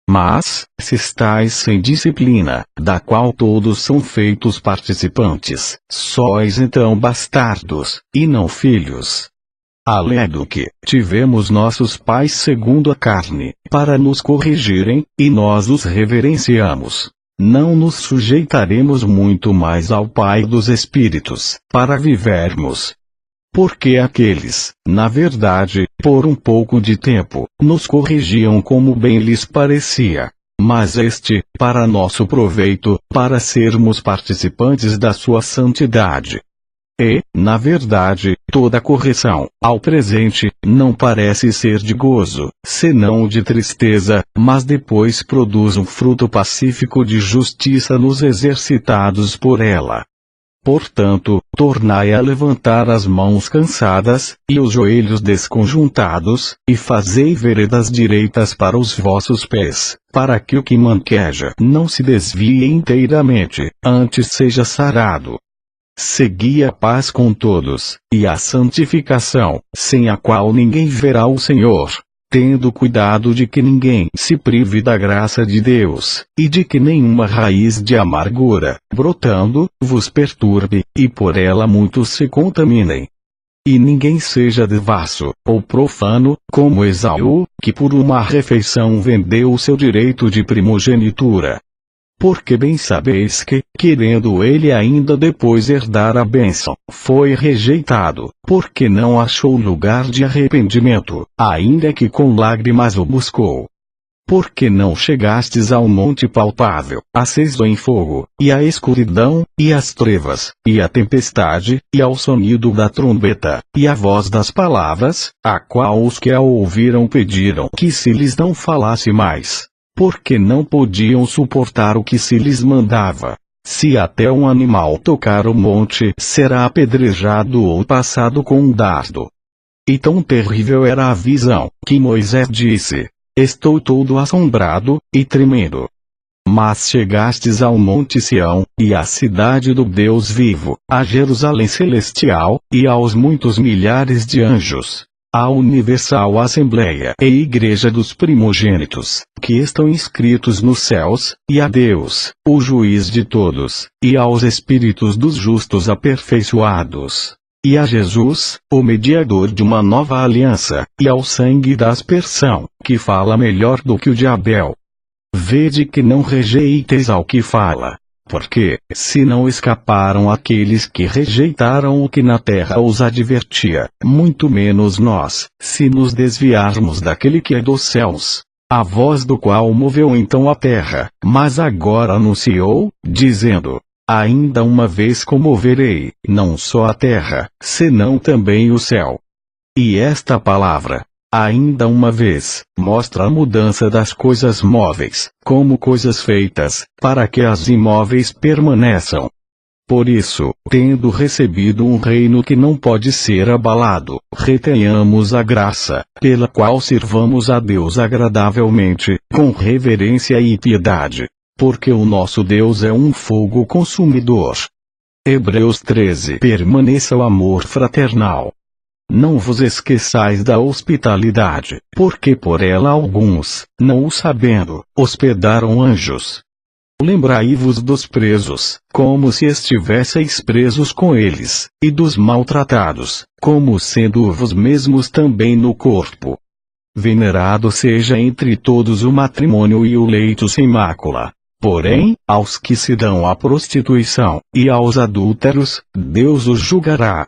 Speaker 1: Mas, se estáis sem disciplina, da qual todos são feitos participantes, sois então bastardos, e não filhos. Além do que, tivemos nossos pais segundo a carne, para nos corrigirem, e nós os reverenciamos. Não nos sujeitaremos muito mais ao Pai dos Espíritos, para vivermos. Porque aqueles, na verdade, por um pouco de tempo, nos corrigiam como bem lhes parecia. Mas este, para nosso proveito, para sermos participantes da sua santidade. E, na verdade, toda correção, ao presente, não parece ser de gozo, senão de tristeza, mas depois produz um fruto pacífico de justiça nos exercitados por ela. Portanto, tornai a levantar as mãos cansadas, e os joelhos desconjuntados, e fazei veredas direitas para os vossos pés, para que o que manqueja não se desvie inteiramente, antes seja sarado. Segui a paz com todos, e a santificação, sem a qual ninguém verá o Senhor, tendo cuidado de que ninguém se prive da graça de Deus, e de que nenhuma raiz de amargura, brotando, vos perturbe, e por ela muitos se contaminem. E ninguém seja devasso, ou profano, como Esaú, que por uma refeição vendeu o seu direito de primogenitura. Porque bem sabeis que, querendo ele ainda depois herdar a bênção, foi rejeitado, porque não achou lugar de arrependimento, ainda que com lágrimas o buscou. Porque não chegastes ao monte palpável, aceso em fogo, e à escuridão, e às trevas, e à tempestade, e ao sonido da trombeta, e à voz das palavras, a qual os que a ouviram pediram que se lhes não falasse mais. Porque não podiam suportar o que se lhes mandava. Se até um animal tocar o monte, será apedrejado ou passado com um dardo. E tão terrível era a visão, que Moisés disse: Estou todo assombrado, e tremendo. Mas chegastes ao monte Sião, e à cidade do Deus vivo, a Jerusalém celestial, e aos muitos milhares de anjos, à universal Assembleia e Igreja dos primogênitos, que estão inscritos nos céus, e a Deus, o juiz de todos, e aos espíritos dos justos aperfeiçoados, e a Jesus, o mediador de uma nova aliança, e ao sangue da aspersão, que fala melhor do que o de Abel. Vede que não rejeiteis ao que fala. Porque, se não escaparam aqueles que rejeitaram o que na terra os advertia, muito menos nós, se nos desviarmos daquele que é dos céus, a voz do qual moveu então a terra, mas agora anunciou, dizendo: Ainda uma vez comoverei, não só a terra, senão também o céu. E esta palavra, Ainda uma vez, mostra a mudança das coisas móveis, como coisas feitas, para que as imóveis permaneçam. Por isso, tendo recebido um reino que não pode ser abalado, retenhamos a graça, pela qual sirvamos a Deus agradavelmente, com reverência e piedade. Porque o nosso Deus é um fogo consumidor. Hebreus 13. Permaneça o amor fraternal. Não vos esqueçais da hospitalidade, porque por ela alguns, não o sabendo, hospedaram anjos. Lembrai-vos dos presos, como se estivesseis presos com eles, e dos maltratados, como sendo vós mesmos também no corpo. Venerado seja entre todos o matrimônio e o leito sem mácula. Porém, aos que se dão à prostituição, e aos adúlteros, Deus os julgará.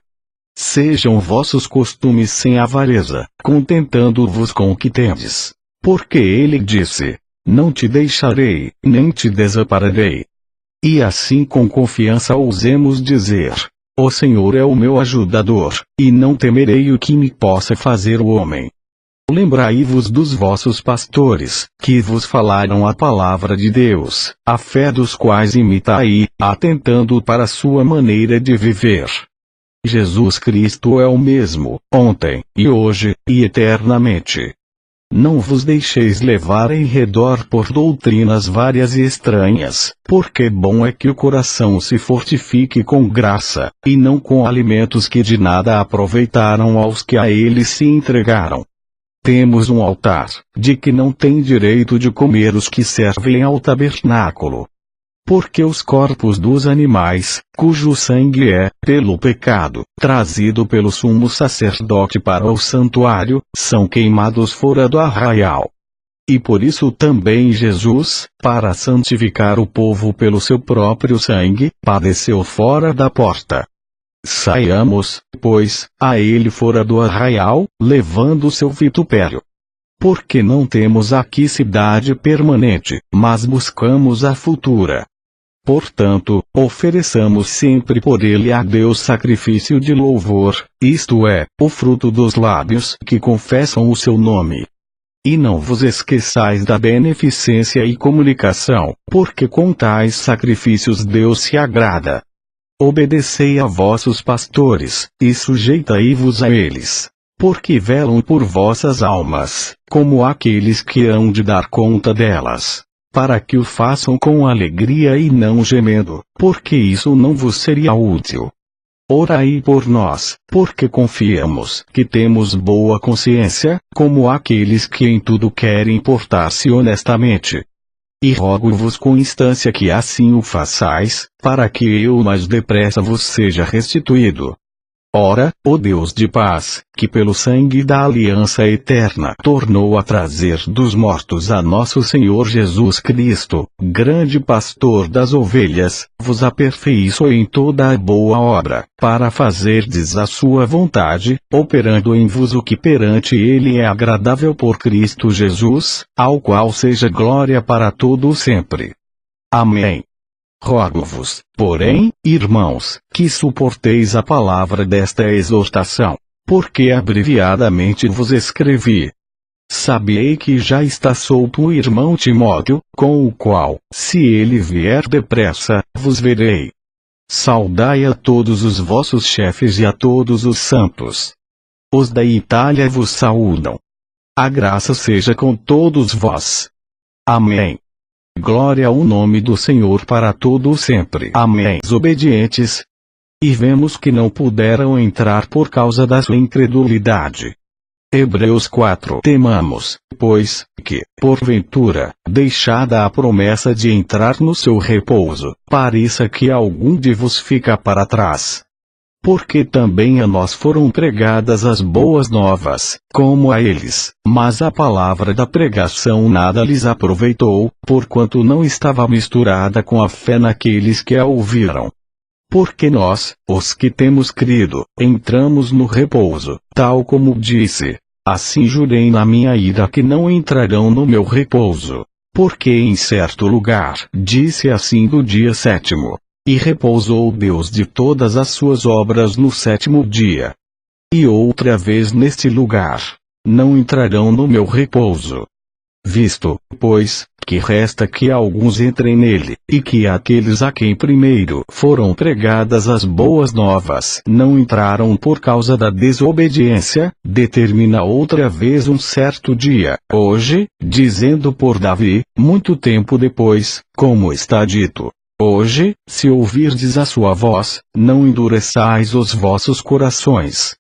Speaker 1: Sejam vossos costumes sem avareza, contentando-vos com o que tendes. Porque ele disse: não te deixarei, nem te desampararei. E assim com confiança ousemos dizer: o Senhor é o meu ajudador, e não temerei o que me possa fazer o homem. Lembrai-vos dos vossos pastores, que vos falaram a palavra de Deus, a fé dos quais imitai, atentando para a sua maneira de viver. Jesus Cristo é o mesmo, ontem, e hoje, e eternamente. Não vos deixeis levar em redor por doutrinas várias e estranhas, porque bom é que o coração se fortifique com graça, e não com alimentos que de nada aproveitaram aos que a eles se entregaram. Temos um altar, de que não tem direito de comer os que servem ao tabernáculo. Porque os corpos dos animais, cujo sangue é, pelo pecado, trazido pelo sumo sacerdote para o santuário, são queimados fora do arraial. E por isso também Jesus, para santificar o povo pelo seu próprio sangue, padeceu fora da porta. Saiamos, pois, a ele fora do arraial, levando o seu vitupério. Porque não temos aqui cidade permanente, mas buscamos a futura. Portanto, ofereçamos sempre por ele a Deus sacrifício de louvor, isto é, o fruto dos lábios que confessam o seu nome. E não vos esqueçais da beneficência e comunicação, porque com tais sacrifícios Deus se agrada. Obedecei a vossos pastores, e sujeitai-vos a eles. Porque velam por vossas almas, como aqueles que hão de dar conta delas. Para que o façam com alegria e não gemendo, porque isso não vos seria útil. Orai por nós, porque confiamos que temos boa consciência, como aqueles que em tudo querem portar-se honestamente. E rogo-vos com instância que assim o façais, para que eu mais depressa vos seja restituído. Ora, o Deus de paz, que pelo sangue da aliança eterna tornou a trazer dos mortos a nosso Senhor Jesus Cristo, grande pastor das ovelhas, vos aperfeiçoe em toda a boa obra, para fazerdes a sua vontade, operando em vos o que perante ele é agradável por Cristo Jesus, ao qual seja glória para todo o sempre. Amém. Rogo-vos, porém, irmãos, que suporteis a palavra desta exortação, porque abreviadamente vos escrevi. Sabei que já está solto o irmão Timóteo, com o qual, se ele vier depressa, vos verei. Saudai a todos os vossos chefes e a todos os santos. Os da Itália vos saúdam. A graça seja com todos vós. Amém. Glória ao nome do Senhor para todo o sempre. Amém. Os obedientes. E vemos que não puderam entrar por causa da sua incredulidade. Hebreus 4. Temamos, pois, que, porventura, deixada a promessa de entrar no seu repouso, pareça que algum de vos fica para trás. Porque também a nós foram pregadas as boas novas, como a eles, mas a palavra da pregação nada lhes aproveitou, porquanto não estava misturada com a fé naqueles que a ouviram. Porque nós, os que temos crido, entramos no repouso, tal como disse: assim jurei na minha ira que não entrarão no meu repouso. Porque em certo lugar, disse assim do dia sétimo. E repousou Deus de todas as suas obras no sétimo dia. E outra vez neste lugar. não entrarão no meu repouso. Visto, pois, que resta que alguns entrem nele, e que aqueles a quem primeiro foram pregadas as boas novas não entraram por causa da desobediência, determina outra vez um certo dia, hoje, dizendo por Davi, muito tempo depois, como está dito: hoje, se ouvirdes a sua voz, não endureçais os vossos corações.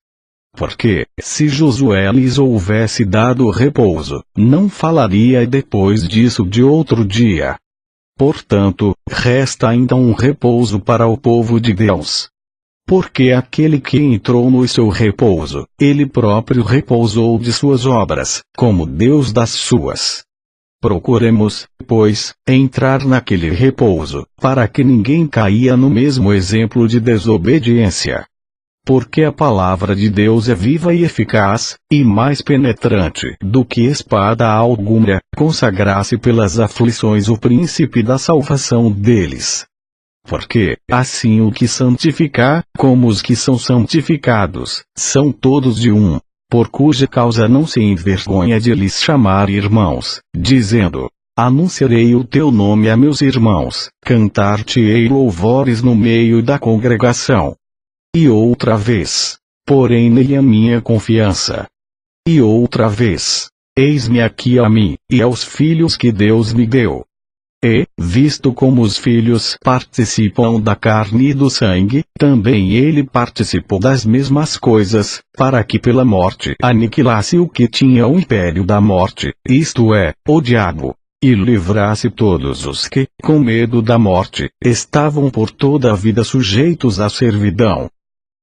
Speaker 1: Porque, se Josué lhes houvesse dado repouso, não falaria depois disso de outro dia. Portanto, resta ainda um repouso para o povo de Deus. Porque aquele que entrou no seu repouso, ele próprio repousou de suas obras, como Deus das suas. Procuremos, pois, entrar naquele repouso, para que ninguém caia no mesmo exemplo de desobediência. Porque a palavra de Deus é viva e eficaz, e mais penetrante do que espada alguma, consagrasse pelas aflições o príncipe da salvação deles. Porque, assim o que santificar, como os que são santificados, são todos de um, por cuja causa não se envergonha de lhes chamar irmãos, dizendo: anunciarei o teu nome a meus irmãos, cantar-te-ei louvores no meio da congregação. E outra vez, porém nele a minha confiança. E outra vez, eis-me aqui a mim, e aos filhos que Deus me deu. E, visto como os filhos participam da carne e do sangue, também ele participou das mesmas coisas, para que pela morte aniquilasse o que tinha o império da morte, isto é, o diabo, e livrasse todos os que, com medo da morte, estavam por toda a vida sujeitos à servidão.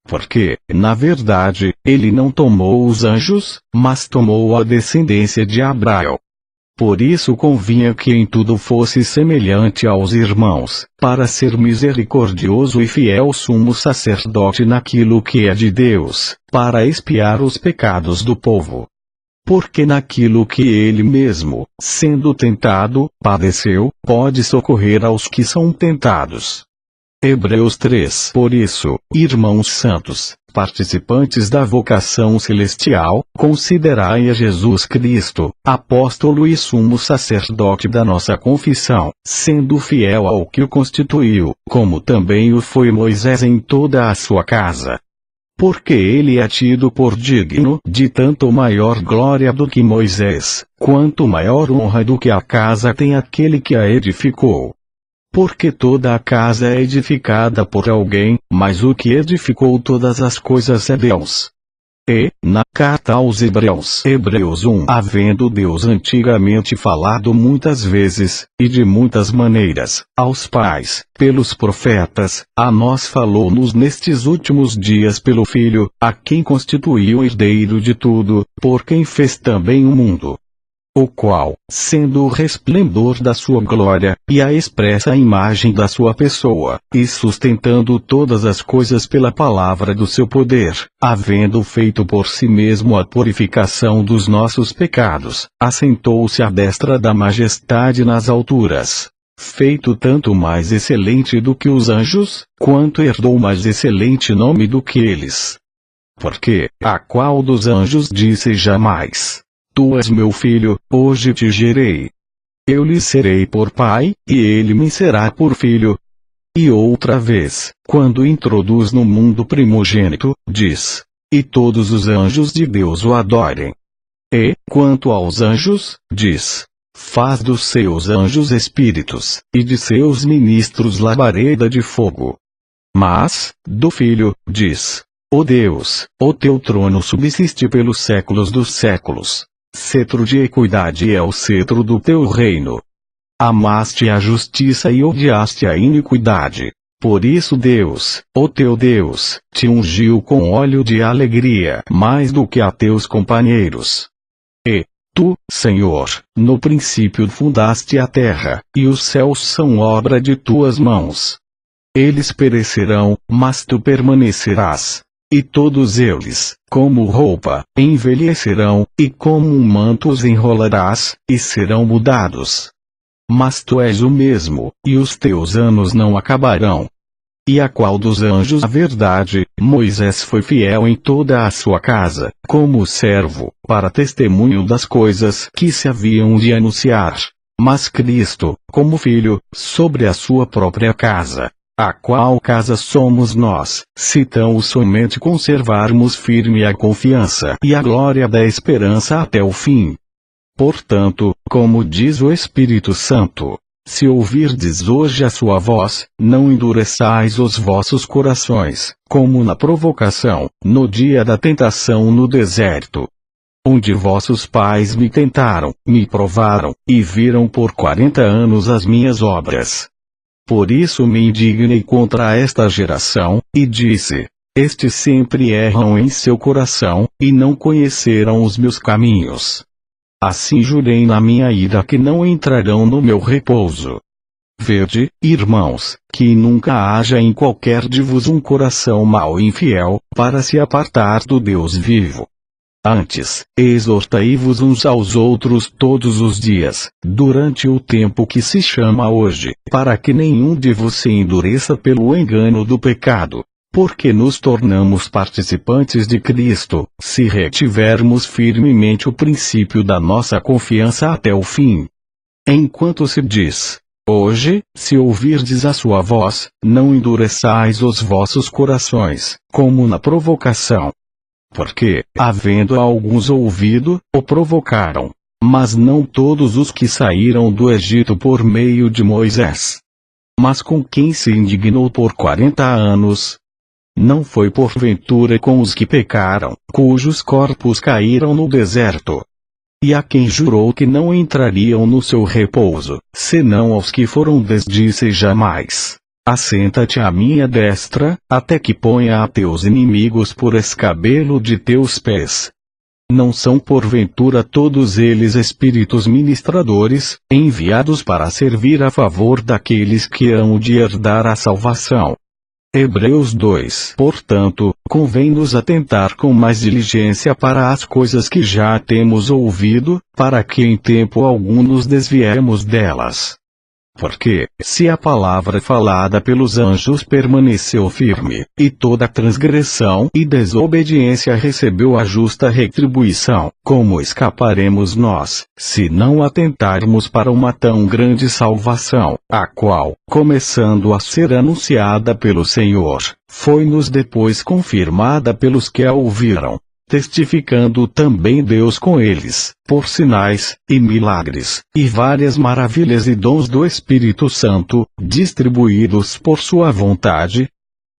Speaker 1: Porque, na verdade, ele não tomou os anjos, mas tomou a descendência de Abraão. Por isso convinha que em tudo fosse semelhante aos irmãos, para ser misericordioso e fiel sumo sacerdote naquilo que é de Deus, para expiar os pecados do povo. Porque naquilo que ele mesmo, sendo tentado, padeceu, pode socorrer aos que são tentados. Hebreus 3. Por isso, irmãos santos, participantes da vocação celestial, considerai a Jesus Cristo, apóstolo e sumo sacerdote da nossa confissão, sendo fiel ao que o constituiu, como também o foi Moisés em toda a sua casa. Porque ele é tido por digno de tanto maior glória do que Moisés, quanto maior honra do que a casa tem aquele que a edificou. Porque toda a casa é edificada por alguém, mas o que edificou todas as coisas é Deus. E, na carta aos Hebreus, Hebreus 1, havendo Deus antigamente falado muitas vezes, e de muitas maneiras, aos pais, pelos profetas, a nós falou-nos nestes últimos dias pelo Filho, a quem constituiu herdeiro de tudo, por quem fez também o mundo. O qual, sendo o resplendor da sua glória, e a expressa imagem da sua pessoa, e sustentando todas as coisas pela palavra do seu poder, havendo feito por si mesmo a purificação dos nossos pecados, assentou-se à destra da majestade nas alturas, feito tanto mais excelente do que os anjos, quanto herdou mais excelente nome do que eles. Porque, a qual dos anjos disse jamais: Tu és meu filho, hoje te gerei. Eu lhe serei por pai, e ele me será por filho. E outra vez, quando introduz no mundo primogênito, diz: E todos os anjos de Deus o adorem. E, quanto aos anjos, diz: Faz dos seus anjos espíritos, e de seus ministros labareda de fogo. Mas, do filho, diz: Ó Deus, o teu trono subsiste pelos séculos dos séculos. Cetro de equidade é o cetro do teu reino. Amaste a justiça e odiaste a iniquidade. Por isso Deus, o teu Deus, te ungiu com óleo de alegria mais do que a teus companheiros. E, tu, Senhor, no princípio fundaste a terra, e os céus são obra de tuas mãos. Eles perecerão, mas tu permanecerás. E todos eles, como roupa, envelhecerão, e como um manto os enrolarás, e serão mudados. Mas tu és o mesmo, e os teus anos não acabarão. E a qual dos anjos a verdade, Moisés foi fiel em toda a sua casa, como servo, para testemunho das coisas que se haviam de anunciar. Mas Cristo, como filho, sobre a sua própria casa, a qual casa somos nós, se tão somente conservarmos firme a confiança e a glória da esperança até o fim. Portanto, como diz o Espírito Santo, se ouvirdes hoje a sua voz, não endureçais os vossos corações, como na provocação, no dia da tentação no deserto, onde vossos pais me tentaram, me provaram, e viram por 40 anos as minhas obras. Por isso me indignei contra esta geração, e disse: estes sempre erram em seu coração, e não conheceram os meus caminhos. Assim jurei na minha ira que não entrarão no meu repouso. Vede, irmãos, que nunca haja em qualquer de vos um coração mau e infiel, para se apartar do Deus vivo. Antes, exortai-vos uns aos outros todos os dias, durante o tempo que se chama hoje, para que nenhum de vos se endureça pelo engano do pecado. Porque nos tornamos participantes de Cristo, se retivermos firmemente o princípio da nossa confiança até o fim. Enquanto se diz: hoje, se ouvirdes a sua voz, não endureçais os vossos corações, como na provocação. Porque, havendo alguns ouvido, o provocaram. Mas não todos os que saíram do Egito por meio de Moisés. Mas com quem se indignou por 40 anos? Não foi porventura com os que pecaram, cujos corpos caíram no deserto. E a quem jurou que não entrariam no seu repouso, senão aos que foram desdisse jamais: assenta-te à minha destra, até que ponha a teus inimigos por escabelo de teus pés. Não são porventura todos eles espíritos ministradores, enviados para servir a favor daqueles que hão de herdar a salvação? Hebreus 2. Portanto, convém-nos atentar com mais diligência para as coisas que já temos ouvido, para que em tempo algum nos desviemos delas. Porque, se a palavra falada pelos anjos permaneceu firme, e toda transgressão e desobediência recebeu a justa retribuição, como escaparemos nós, se não atentarmos para uma tão grande salvação, a qual, começando a ser anunciada pelo Senhor, foi-nos depois confirmada pelos que a ouviram, testificando também Deus com eles, por sinais, e milagres, e várias maravilhas e dons do Espírito Santo, distribuídos por sua vontade?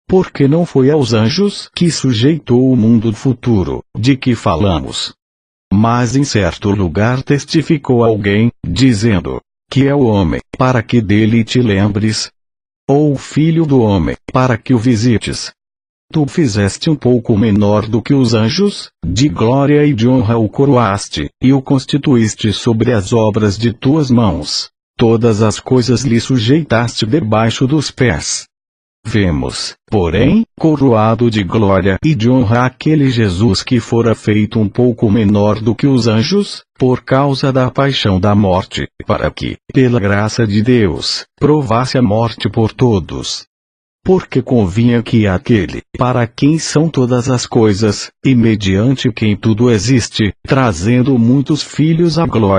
Speaker 1: Porque não foi aos anjos que sujeitou o mundo futuro, de que falamos. Mas em certo lugar testificou alguém, dizendo: que é o homem, para que dele te lembres? Ou o filho do homem, para que o visites? Tu fizeste um pouco menor do que os anjos, de glória e de honra o coroaste, e o constituíste sobre as obras de tuas mãos. Todas as coisas lhe sujeitaste debaixo dos pés. Vemos, porém, coroado de glória e de honra aquele Jesus que fora feito um pouco menor do que os anjos, por causa da paixão da morte, para que, pela graça de Deus, provasse a morte por todos. Porque convinha que aquele, para quem são todas as coisas, e mediante quem tudo existe, trazendo muitos filhos à glória,